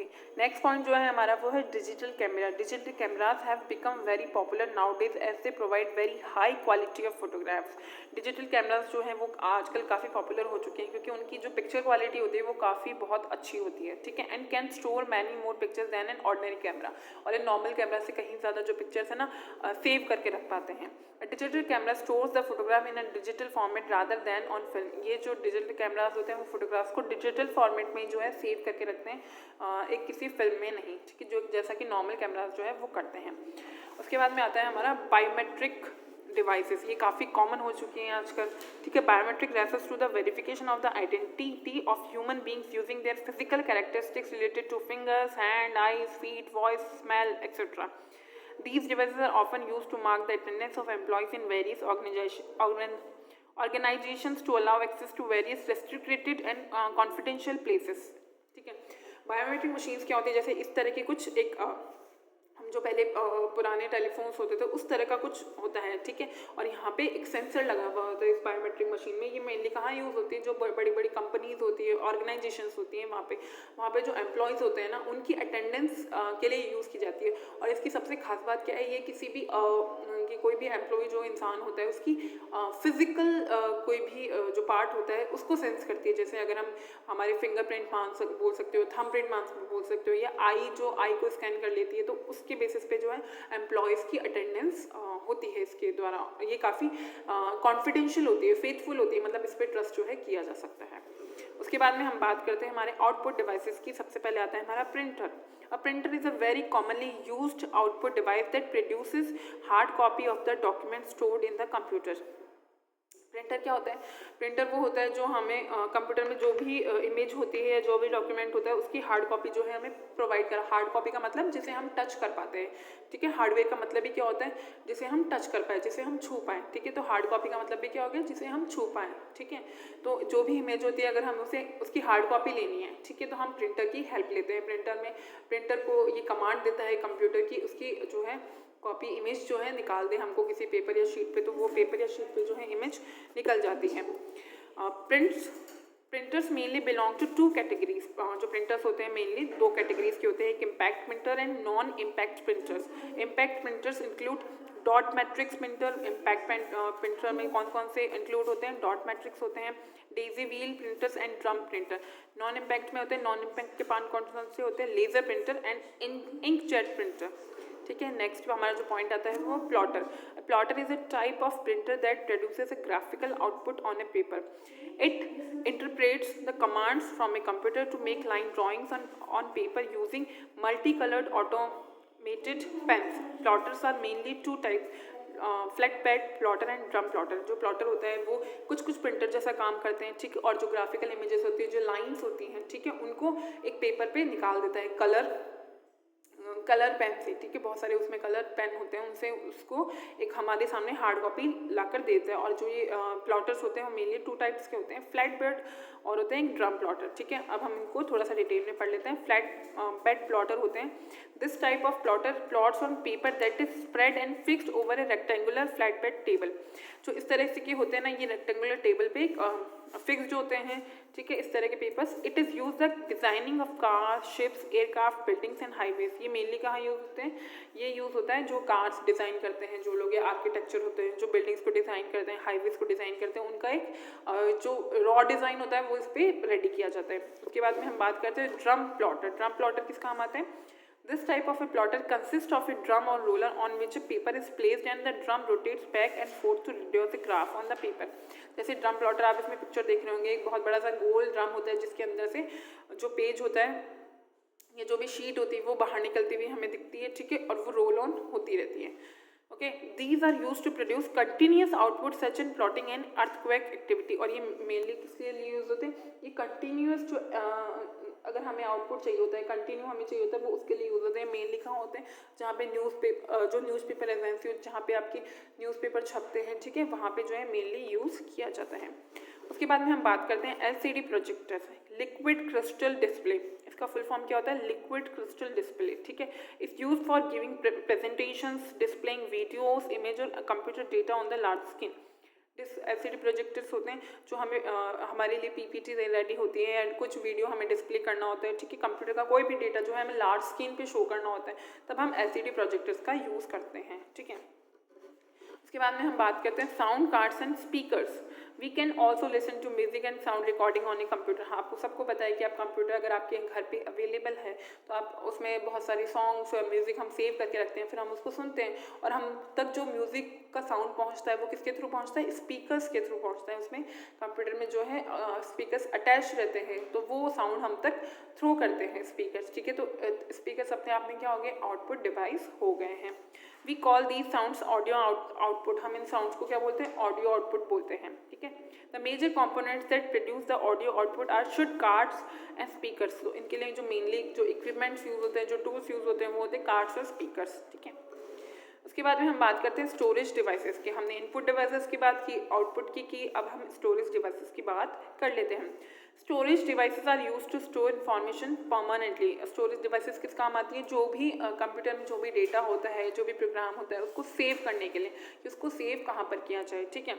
Okay, next point जो है हमारा वो है digital camera. Digital cameras have become very popular nowadays as they provide very high quality of photographs. Digital cameras जो हैं वो आजकल काफ़ी पॉपुलर हो चुके हैं क्योंकि उनकी जो पिक्चर क्वालिटी होती है वो काफ़ी बहुत अच्छी होती है, ठीक है, and can store many more pictures than an ordinary camera. और इन नॉर्मल कैमरा से कहीं ज़्यादा जो पिक्चर्स है ना सेव करके रख पाते हैं। Digital camera stores the photograph in a digital format rather than on film. ये जो डिजिटल कैमराज होते हैं वो फोटोग्राफ्स को डिजिटल फॉर्मेट में जो है सेव करके रखते हैं, एक किसी फिल्म में नहीं, ठीक है, जो जैसा कि नॉर्मल कैमराज जो है वो करते हैं। उसके बाद में आता है हमारा बायोमेट्रिक डिवाइसेस। ये काफ़ी कॉमन हो चुकी हैं आजकल, ठीक है। Biometric refers to the verification of the identity of human beings using their physical characteristics related to fingers, hand, eyes, feet, voice, smell, etcetera. These devices are often used to mark the attendance of employees in various organizations to allow access to various restricted and confidential places, ठीक है। Biometric machines क्या होती है, जैसे इस तरह की कुछ एक हम जो पहले पुराने टेलीफोन्स होते थे उस तरह का कुछ होता है, ठीक है, और यहाँ पे एक सेंसर लगा हुआ होता है इस बायोमेट्रिक मशीन में। ये मेनली कहाँ यूज़ होती है, जो बड़ी बड़ी कंपनीज होती है, ऑर्गेनाइजेशंस होती हैं, वहाँ पे जो एम्प्लॉयज़ होते हैं ना उनकी अटेंडेंस के लिए यूज़ की जाती है। और इसकी सबसे खास बात क्या है, ये किसी भी कि कोई भी एम्प्लॉय जो इंसान होता है उसकी फिजिकल कोई भी जो पार्ट होता है उसको सेंस करती है। जैसे अगर हम हमारे फिंगरप्रिंट बोल सकते हो, थंब प्रिंट बोल सकते हो, या आई को स्कैन कर लेती है, तो उसके बेसिस पे जो है एम्प्लॉयज़ की अटेंडेंस होती है इसके द्वारा। ये काफ़ी कॉन्फिडेंशियल होती है, फेथफुल होती है, मतलब इस पर ट्रस्ट जो है किया जा सकता है। उसके बाद में हम बात करते हैं हमारे आउटपुट डिवाइसेस की। सबसे पहले आता है हमारा printer. A printer is a very commonly used output device that produces hard copy of the document stored in the computer. Printer क्या होता है, प्रिंटर वो होता है जो हमें कंप्यूटर में जो भी इमेज होती है, जो भी डॉक्यूमेंट होता है उसकी हार्ड कॉपी जो है हमें प्रोवाइड करा। हार्ड कॉपी का मतलब जिसे हम टच कर पाते हैं, ठीक है। हार्डवेयर का मतलब भी क्या होता है, जिसे हम टच कर पाए, जिसे हम छू पाएँ, ठीक है। तो हार्ड कॉपी का मतलब भी क्या हो गया, जिसे हम छू पाएँ, ठीक है। तो जो भी इमेज होती है अगर हम उसकी हार्ड कॉपी लेनी है, ठीक है, तो हम प्रिंटर की हेल्प लेते हैं। प्रिंटर को ये कमांड देता है कंप्यूटर की, उसकी जो है कॉपी इमेज जो है निकाल दे हमको किसी पेपर या शीट पे, तो वो पेपर या शीट पे जो है इमेज निकल जाती है। Printers mainly belong to two categories. जो प्रिंटर्स होते हैं मेनली दो कैटेगरीज के होते हैं, एक impact printer and non impact printers. Impact printers include dot matrix printer. Impact printer में कौन कौन से इंक्लूड होते हैं, डॉट मैट्रिक्स होते हैं, Daisy wheel printers and drum printer. Non impact में होते हैं, नॉन इम्पैक्ट के पान कौन कौन से होते हैं, laser printer and inkjet printer, ठीक है। नेक्स्ट हमारा जो पॉइंट आता है वो plotter. Plotter is a type of printer that produces a graphical output on a paper. It interprets the commands from a computer to make line drawings on paper using multi coloured automated pens. Plotters are mainly two types, flat pad plotter and drum plotter. जो plotter होता है वो कुछ printer जैसा काम करते हैं, ठीक है, और जो ग्राफिकल इमेजेस होती है, जो लाइंस होती हैं, ठीक है, उनको एक पेपर पे निकाल देता है कलर पेन से, ठीक है। बहुत सारे उसमें कलर पेन होते हैं, उनसे उसको एक हमारे सामने हार्ड कॉपी लाकर देते हैं। और जो ये प्लॉटर्स होते हैं वो मेनली टू टाइप्स के होते हैं, फ्लैट बेड और होते हैं ड्रम प्लॉटर, ठीक है। अब हम इनको थोड़ा सा डिटेल में पढ़ लेते हैं। फ्लैट बेड प्लॉटर होते हैं, this type of plotter plots on paper that is spread and fixed over A rectangular flat bed table. जो इस तरह से के होते हैं ना, ये रेक्टेंगुलर टेबल पे फिक्स जो होते हैं, ठीक है, इस तरह के papers. It is use the designing of car, ships, aircraft, buildings and highways. ये मेनली कहाँ यूज होते हैं, ये यूज़ होता है जो कार्स डिज़ाइन करते हैं, जो लोग आर्किटेक्चर होते हैं, जो बिल्डिंग्स को डिज़ाइन करते हैं, हाईवेज को डिज़ाइन करते हैं, उनका एक जो रॉ डिज़ाइन होता है वो इस पर रेडी किया जाता है। उसके बाद में हम बात करते हैं ड्रम प्लॉटर। ड्रम प्लॉटर किस काम आते हैं, this type of a plotter consists of a drum or roller on which a paper is placed and the drum rotates back and forth to reduce the graph on the paper. जैसे drum plotter आप इसमें picture देख रहे होंगे, एक बहुत बड़ा सा गोल ड्रम होता है जिसके अंदर से जो पेज होता है, ये जो भी शीट होती है वो बाहर निकलती हुई हमें दिखती है, ठीक है, और वो रोल ऑन होती रहती है। Okay, these are use to produce continuous output such in plotting and earthquake activity. और ये मेनली किसके लिए यूज होते हैं, ये कंटिन्यूस जो अगर हमें आउटपुट चाहिए होता है, कंटिन्यू हमें चाहिए होता है, वो उसके लिए यूज होते हैं। मेनली कहाँ होते हैं, जहाँ पे न्यूज़पेपर एजेंसी, जहाँ पे आपके न्यूज़पेपर छपते हैं, ठीक है, वहाँ पे जो है मेनली यूज़ किया जाता है। उसके बाद में हम बात करते हैं LCD projector, liquid crystal display. इसका फुल फॉर्म क्या होता है, लिक्विड क्रिस्टल डिस्प्ले, ठीक है। It's use for giving presentations, displaying videos, image और computer data on the large screen. LCD projectors होते हैं जो हमें हमारे लिए PPT रेडी होती है एंड कुछ वीडियो हमें डिस्प्ले करना होता है, ठीक है, कंप्यूटर का कोई भी डेटा जो है हमें लार्ज स्क्रीन पे शो करना होता है, तब हम LCD प्रोजेक्टर्स का यूज़ करते हैं, ठीक है। उसके बाद में हम बात करते हैं sound cards and speakers. We can also listen to music and sound recording on a computer. हाँ, आपको सबको पता है कि आप कंप्यूटर अगर आपके घर पे अवेलेबल है तो आप उसमें बहुत सारी सॉन्ग्स और म्यूज़िक हम सेव करके रखते हैं, फिर हम उसको सुनते हैं और हम तक जो म्यूज़िक का साउंड पहुंचता है वो किसके थ्रू पहुंचता है, स्पीकर्स के थ्रू पहुंचता है। उसमें कंप्यूटर में जो है स्पीकर्स अटैच रहते हैं तो वो साउंड हम तक थ्रू करते हैं स्पीकर्स, ठीक है। तो स्पीकर्स अपने आप में क्या हो गए, आउटपुट डिवाइस हो गए हैं। We call these sounds audio output. हम इन साउंड्स को क्या बोलते हैं, ऑडियो आउटपुट बोलते हैं, ठीक है। The major components that produce the audio output are should cards and speakers. तो इनके लिए जो मेनली जो इक्विपमेंट्स यूज होते हैं, जो टूल्स यूज होते हैं वो होते हैं कार्ड्स और स्पीकर्स, ठीक है। उसके बाद में हम बात करते हैं स्टोरेज डिवाइसेस की। हमने इनपुट डिवाइसेस की बात की, आउटपुट की, अब हम स्टोरेज डिवाइसेस की बात कर लेते हैं। Storage devices are use to store information permanently. Storage devices किस काम आती है, जो भी कंप्यूटर में जो भी डेटा होता है, जो भी प्रोग्राम होता है उसको सेव करने के लिए, कि उसको सेव कहाँ पर किया जाए, ठीक है।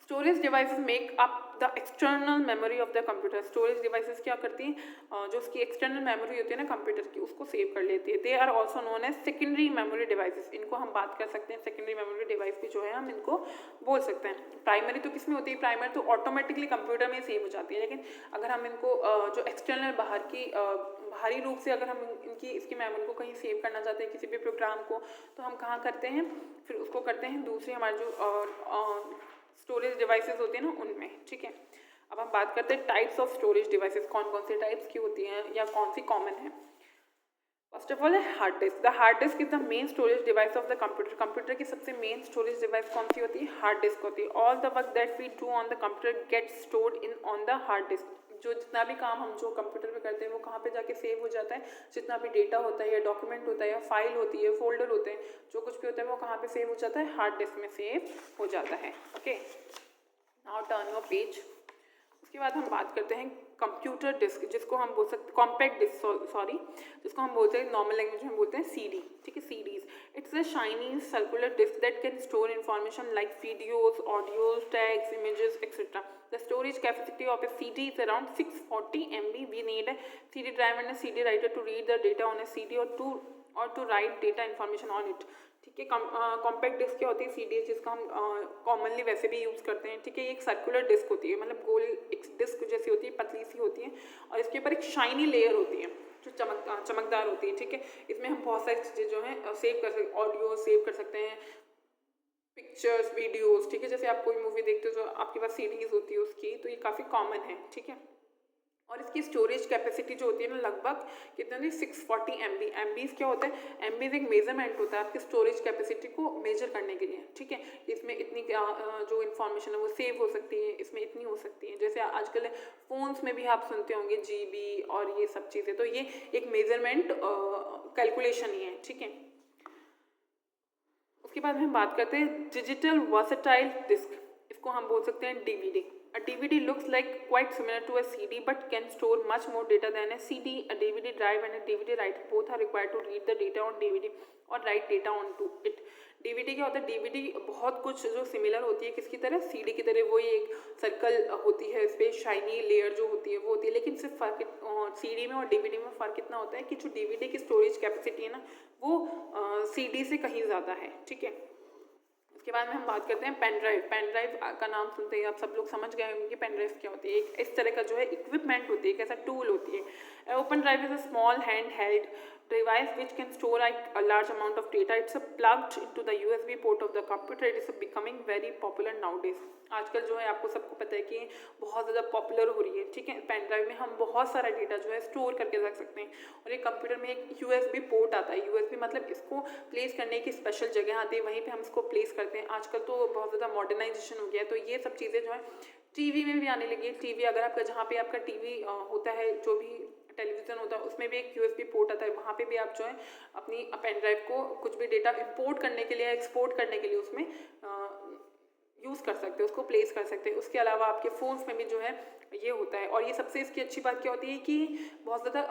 Storage devices make up the external memory of the computer. Storage devices क्या करती हैं, जो उसकी एक्सटर्नल मेमोरी होती है ना कंप्यूटर की, उसको सेव कर लेती है। They are also known as secondary memory devices. इनको हम बात कर सकते हैं, सेकेंडरी मेमोरी डिवाइस भी जो है हम इनको बोल सकते हैं। प्राइमरी तो किस में होती है, प्राइमरी तो ऑटोमेटिकली कंप्यूटर में सेव हो जाती है, लेकिन अगर हम इनको जो एक्सटर्नल बाहरी रूप से अगर हम इसकी मेमोरी को कहीं सेव करना चाहते हैं किसी भी प्रोग्राम को, तो हम कहाँ करते हैं, फिर उसको करते हैं दूसरी हमारे जो स्टोरेज डिवाइसेस होती हैं ना उनमें, ठीक है। अब हम बात करते हैं टाइप्स ऑफ स्टोरेज डिवाइसेस, कौन कौन से टाइप्स की होती हैं या कौन सी कॉमन है। फर्स्ट ऑफ ऑल है hard disk. The hard disc is the main storage device of the computer. Computer की सबसे मेन स्टोरेज डिवाइस कौन सी होती है, हार्ड डिस्क होती है। All the work that we do on the computer get stored in on the hard disk. जो जितना भी काम हम जो कंप्यूटर पे करते हैं वो कहाँ पे जाके सेव हो जाता है, जितना भी डेटा होता है या डॉक्यूमेंट होता है या फाइल होती है, फोल्डर होते हैं, जो कुछ भी होता है वो कहाँ पे सेव हो जाता है, हार्ड डिस्क में सेव हो जाता है, okay. Now turn your page. उसके बाद हम बात करते हैं कंप्यूटर डिस्क, जिसको हम बोल सकते कॉम्पैक्ट डिस्क, सॉरी, जिसको हम बोलते हैं नॉर्मल लैंग्वेज में बोलते हैं CD, ठीक है, CDs। It's a shiny circular disk that can store information like videos, audios, tags, images etcetera. The storage capacity of a CD is around 640 MB. We need a CD drive and a CD writer to read the data on a CD or to write data information on it. ठीक है। Compact disc क्या होती है, CD, जिसका हम commonly वैसे भी use करते हैं, ठीक है। ये एक सर्कुलर डिस्क होती है, मतलब गोल एक डिस्क जैसी होती है, पतली सी होती है और इसके ऊपर एक शाइनी लेयर होती है जो चमकदार होती है, ठीक है। इसमें हम बहुत सारी चीज़ें जो हैं सेव कर सकते, ऑडियो सेव कर सकते हैं, पिक्चर्स, वीडियोस, ठीक है। जैसे आप कोई मूवी देखते हो जो आपके पास CDs होती है उसकी, तो ये काफ़ी कॉमन है, ठीक है। और इसकी स्टोरेज कैपेसिटी जो होती है ना लगभग कितनी होती है, 640 MB। MBs क्या होता है, MBs एक मेजरमेंट होता है आपकी स्टोरेज कैपेसिटी को मेजर करने के लिए, ठीक है। इसमें इतनी जो इन्फॉर्मेशन है वो सेव हो सकती है, इसमें इतनी हो सकती है। जैसे आजकल फ़ोन्स में भी आप सुनते होंगे GB और ये सब चीज़ें, तो ये एक मेजरमेंट कैलकुलेशन ही है, ठीक है। उसके बाद हम बात करते हैं डिजिटल वर्सेटाइल डिस्क, इसको हम बोल सकते हैं DVD। A DVD looks like quite similar to a CD but can store much more data than a CD. A DVD drive and a DVD writer both are required to read the data on DVD और write data onto it. DVD क्या होता है, DVD बहुत कुछ जो similar होती है किसकी तरह, CD की तरह। वही एक सर्कल होती है, इस पर शाइनी लेयर जो होती है वो होती है, लेकिन सिर्फ फ़र्क CD में और DVD में फ़र्क इतना होता है कि जो DVD की स्टोरेज कैपेसिटी है ना वो CD से कहीं ज़्यादा है, ठीक है। उसके बाद में हम बात करते हैं पेन ड्राइव। पेन ड्राइव का नाम सुनते ही आप सब लोग समझ गए होंगे कि पेन ड्राइव क्या होती है। एक इस तरह का जो है इक्विपमेंट होती है, एक ऐसा टूल होती है। Open drive is a small hand held device which can store a large amount of data. It's plugged into the USB port of the computer. It is becoming very popular nowadays. आजकल जो है आपको सबको पता है कि बहुत ज़्यादा पॉपुलर हो रही है, ठीक है। पेन ड्राइव में हम बहुत सारा डेटा जो है स्टोर करके रख सकते हैं और एक कंप्यूटर में एक USB पोर्ट आता है। USB मतलब इसको प्लेस करने की स्पेशल जगह आती है, वहीं पे हम इसको प्लेस करते हैं। आजकल तो बहुत ज़्यादा मॉडर्नाइजेशन हो गया है, तो ये सब चीज़ें जो है टीवी में भी आने लगी है। टीवी अगर आपका जहाँ पे आपका टीवी होता है, जो भी टेलीविज़न होता है उसमें भी एक USB पोर्ट आता है, वहाँ पे भी आप जो है अपनी पेन ड्राइव को कुछ भी डेटा इंपोर्ट करने के लिए, एक्सपोर्ट करने के लिए उसमें यूज़ कर सकते हैं, उसको प्लेस कर सकते हैं। उसके अलावा आपके फ़ोन्स में भी जो है ये होता है। और ये सबसे इसकी अच्छी बात क्या होती है कि बहुत ज़्यादा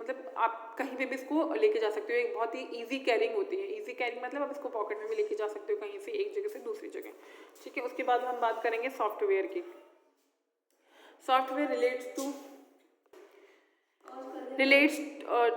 मतलब आप कहीं पे भी इसको लेके जा सकते हो, एक बहुत ही ईजी कैरिंग होती है। ईजी कैरिंग मतलब आप इसको पॉकेट में भी लेके जा सकते हो कहीं से, एक जगह से दूसरी जगह, ठीक है। उसके बाद हम बात करेंगे सॉफ्टवेयर की। Software relates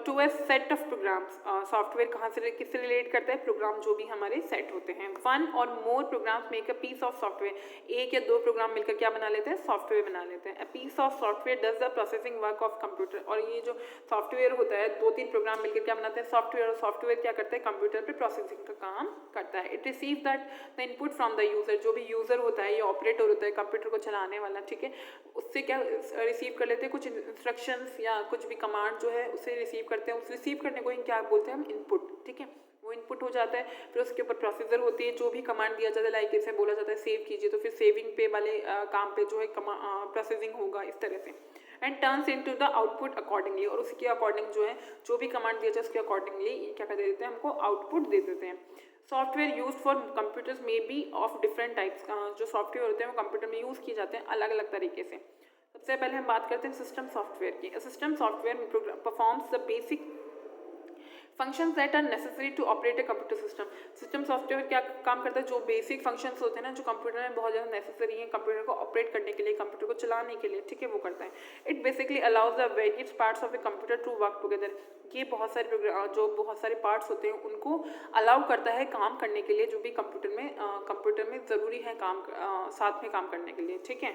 to a set of programs. Software कहाँ से किससे रिलेट करता है? प्रोग्राम जो भी हमारे सेट होते हैं। One or more programs make a piece of software. एक या दो प्रोग्राम मिलकर क्या बना लेते हैं? सॉफ्टवेयर बना लेते हैं। A piece of software does the processing work of computer. और ये जो सॉफ्टवेयर होता है, दो तीन प्रोग्राम मिलकर क्या बनाते हैं? सॉफ्टवेयर। और सॉफ्टवेयर क्या करता है? कंप्यूटर पर प्रोसेसिंग का काम करता है। It receive that the input from the user. जो भी यूजर होता है, ये ऑपरेटर होता है कंप्यूटर को चलाने वाला, ठीक है, उससे क्या रिसीव कर लेते हैं? कुछ इंस्ट्रक्शंस या कुछ भी कमांड जो है उसे रिसीव करते हैं। उस रिसीव करने को ही क्या बोलते हैं हम? इनपुट, ठीक है। वो इनपुट हो जाता है, फिर उसके ऊपर प्रोसीजर होती है। जो भी कमांड दिया जाता है, लाइक इसे बोला जाता है सेव कीजिए, तो फिर सेविंग पे वाले काम पे जो है प्रोसेसिंग होगा इस तरह से। And turns into the output accordingly. और उसके अकॉर्डिंग जो है जो भी कमांड दिया जाए उसके अकॉर्डिंगली क्या कर देते हैं? हमको आउटपुट दे देते हैं। सॉफ्टवेयर यूज फॉर कंप्यूटर्स में बी ऑफ डिफरेंट टाइप्स। जो सॉफ्टवेयर होते हैं वो कंप्यूटर में यूज़ किए जाते हैं अलग अलग तरीके से। सबसे पहले हम बात करते हैं सिस्टम सॉफ्टवेयर की। System software performs the basic functions that are necessary to operate a computer system. System software क्या काम करता है? जो बेसिक फंक्शंस होते हैं ना, जो कंप्यूटर में बहुत ज़्यादा नेसेसरी हैं कंप्यूटर को ऑपरेट करने के लिए, कंप्यूटर को चलाने के लिए, ठीक है, वो करता है। It basically allows the various parts of a computer to work together. ये बहुत सारे पार्ट्स होते हैं उनको अलाउ करता है काम करने के लिए, जो भी कंप्यूटर में ज़रूरी है काम साथ में काम करने के लिए, ठीक है।